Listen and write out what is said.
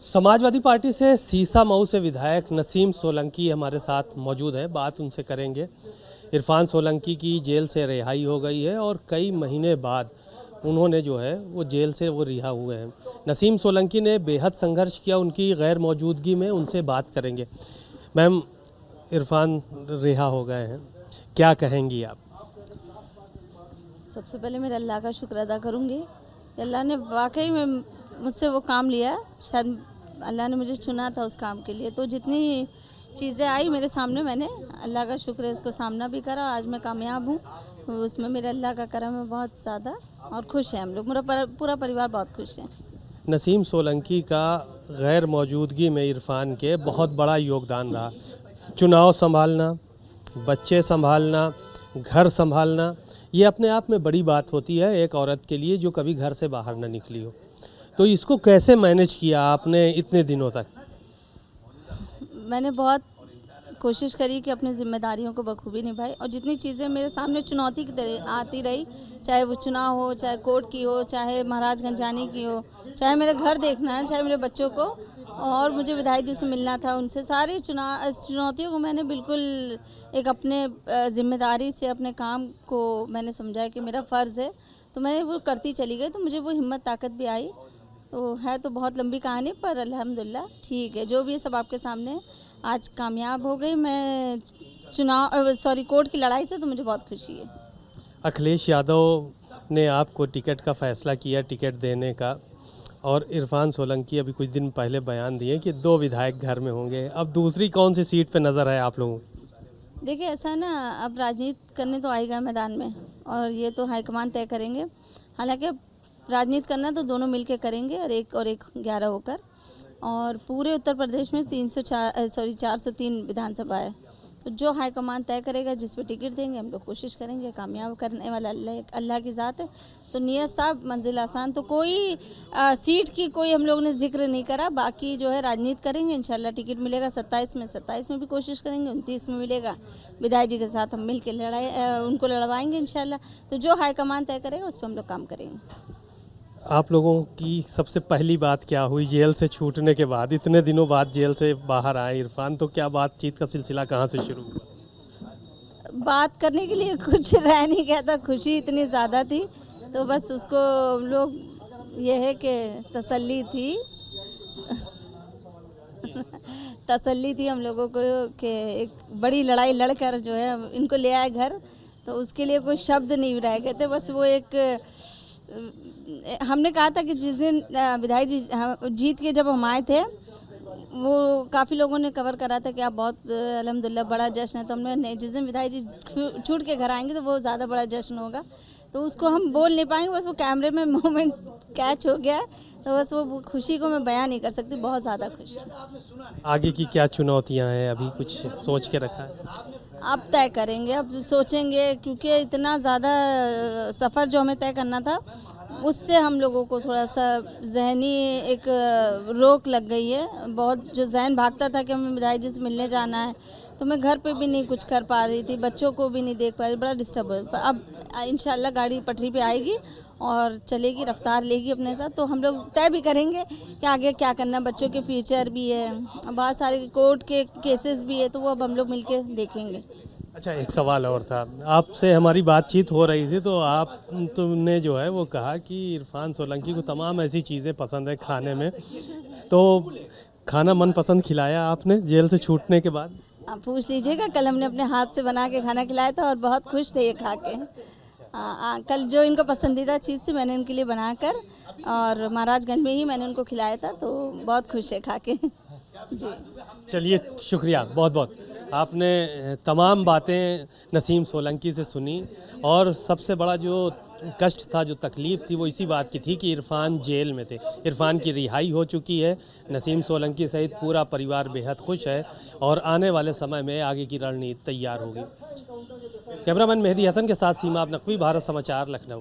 Samajwadi party से सीसामऊ से विधायक नसीम सोलंकी हमारे साथ मौजूद है। बात उनसे करेंगे। इरफान सोलंकी की जेल से रिहाई हो गई है और कई महीने बाद उन्होंने जो है वो जेल से वो रिहा हुए हैं। नसीम सोलंकी ने बेहद संघर्ष किया, उनकी गैर मौजूदगी में उनसे बात करेंगे। मैम, इरफान रिहा हो गए हैं, क्या कहेंगी आप? सबसे पहले मेरे अल्लाह का शुक्र अदा करूँगी। अल्लाह ने वाकई में मुझसे वो काम लिया, शायद अल्लाह ने मुझे चुना था उस काम के लिए। तो जितनी चीज़ें आई मेरे सामने, मैंने अल्लाह का शुक्र है उसको सामना भी करा और आज मैं कामयाब हूँ। तो उसमें मेरे अल्लाह का करम है बहुत ज़्यादा और खुश हैं हम लोग। मेरा पूरा परिवार बहुत खुश है। नसीम सोलंकी का गैर मौजूदगी में इरफान के बहुत बड़ा योगदान रहा। चुनाव संभालना, बच्चे संभालना, घर संभालना, ये अपने आप में बड़ी बात होती है एक औरत के लिए जो कभी घर से बाहर ना निकली हो। तो इसको कैसे मैनेज किया आपने इतने दिनों तक? मैंने बहुत कोशिश करी कि अपनी जिम्मेदारियों को बखूबी निभाई और जितनी चीज़ें मेरे सामने चुनौती की तरह आती रही, चाहे वो चुनाव हो, चाहे कोर्ट की हो, चाहे महाराजगंज जाने की हो, चाहे मेरे घर देखना है, चाहे मेरे बच्चों को, और मुझे विधायक जी से मिलना था, उनसे सारी चुनौतियों को मैंने बिल्कुल एक अपने जिम्मेदारी से अपने काम को मैंने समझा कि मेरा फ़र्ज़ है, तो मैं वो करती चली गई। तो मुझे वो हिम्मत ताकत भी आई। तो है तो बहुत लंबी कहानी, पर अल्हम्दुलिल्लाह ठीक है, जो भी है सब आपके सामने। आज कामयाब हो गई मैं कोर्ट की लड़ाई से, तो मुझे बहुत खुशी है। अखिलेश यादव ने आपको टिकट का फैसला किया, टिकट देने का, और इरफान सोलंकी अभी कुछ दिन पहले बयान दिए कि 2 विधायक घर में होंगे। अब दूसरी कौन सी सीट पे नज़र है आप लोगों को? देखिए ऐसा ना, अब राजनीति करने तो आएगा मैदान में और ये तो हाईकमान तय करेंगे। हालांकि अब राजनीति करना तो दोनों मिलकर करेंगे और एक 11 होकर। और पूरे उत्तर प्रदेश में 403 विधानसभा है, तो जो हाईकमान तय करेगा, जिस पे टिकट देंगे, हम लोग कोशिश करेंगे। कामयाब करने वाला अल्लाह की ज़ात है। तो नियत साहब, मंजिल आसान। तो कोई सीट की कोई हम लोग ने जिक्र नहीं करा। बाकी जो है राजनीति करेंगे, इंशाल्लाह टिकट मिलेगा 27 में भी कोशिश करेंगे, 29 में मिलेगा। विधायक जी के साथ हम मिल के उनको लड़वाएंगे इंशाल्लाह। तो जो हाईकमान तय करेगा उस पर हम लोग काम करेंगे। आप लोगों की सबसे पहली बात क्या हुई जेल से छूटने के बाद? इतने दिनों बाद जेल से बाहर आए इरफान, तो क्या बातचीत का सिलसिला कहाँ से शुरू हुआ? बात करने के लिए कुछ रह नहीं गया था, खुशी इतनी ज़्यादा थी। तो बस उसको लोग, ये है कि तसल्ली थी तसल्ली थी हम लोगों को कि एक बड़ी लड़ाई लड़कर जो है इनको ले आए घर। तो उसके लिए कोई शब्द नहीं रह गए थे। बस वो हमने कहा था कि जिस दिन विधायक जी जीत के जब हम आए थे, वो काफ़ी लोगों ने कवर करा था कि आप बहुत अल्हम्दुलिल्लाह बड़ा जश्न है। तो हमने जिस दिन विधायक जी छूट के घर आएंगे तो वो ज़्यादा बड़ा जश्न होगा। तो उसको हम बोल नहीं पाएंगे, बस वो कैमरे में मोमेंट कैच हो गया। तो बस वो खुशी को मैं बयान नहीं कर सकती, बहुत ज़्यादा खुशी। आगे की क्या चुनौतियां हैं, अभी कुछ सोच के रखा है? अब तय करेंगे, अब सोचेंगे, क्योंकि इतना ज़्यादा सफ़र जो हमें तय करना था, उससे हम लोगों को थोड़ा सा ज़हनी एक रोक लग गई है। बहुत जो ज़हन भागता था कि हमें विधायक जी से मिलने जाना है, तो मैं घर पे भी नहीं कुछ कर पा रही थी, बच्चों को भी नहीं देख पा रही, बड़ा डिस्टर्ब हो। पर अब इंशाल्लाह गाड़ी पटरी पे आएगी और चलेगी, रफ्तार लेगी अपने साथ। तो हम लोग तय भी करेंगे कि आगे क्या करना। बच्चों के फ्यूचर भी है, बहुत सारे कोर्ट के केसेस भी है, तो वो अब हम लोग मिलके देखेंगे। अच्छा, एक सवाल और था। आपसे हमारी बातचीत हो रही थी तो तुमने जो है वो कहा कि इरफान सोलंकी को तमाम ऐसी चीज़ें पसंद है खाने में, तो खाना मनपसंद खिलाया आपने जेल से छूटने के बाद? आप पूछ लीजिएगा, कल हमने अपने हाथ से बना के खाना खिलाया था और बहुत खुश थे ये खा के। कल जो इनको पसंदीदा चीज़ थी मैंने इनके लिए बनाकर, और महाराजगंज में ही मैंने उनको खिलाया था, तो बहुत खुश है खा के। जी चलिए, शुक्रिया बहुत बहुत। आपने तमाम बातें नसीम सोलंकी से सुनी, और सबसे बड़ा जो कष्ट था, जो तकलीफ़ थी, वो इसी बात की थी कि इरफान जेल में थे। इरफान की रिहाई हो चुकी है, नसीम सोलंकी सहित पूरा परिवार बेहद खुश है और आने वाले समय में आगे की रणनीति तैयार होगी। कैमरामैन मेहदी हसन के साथ सीमा नकवी, भारत समाचार, लखनऊ।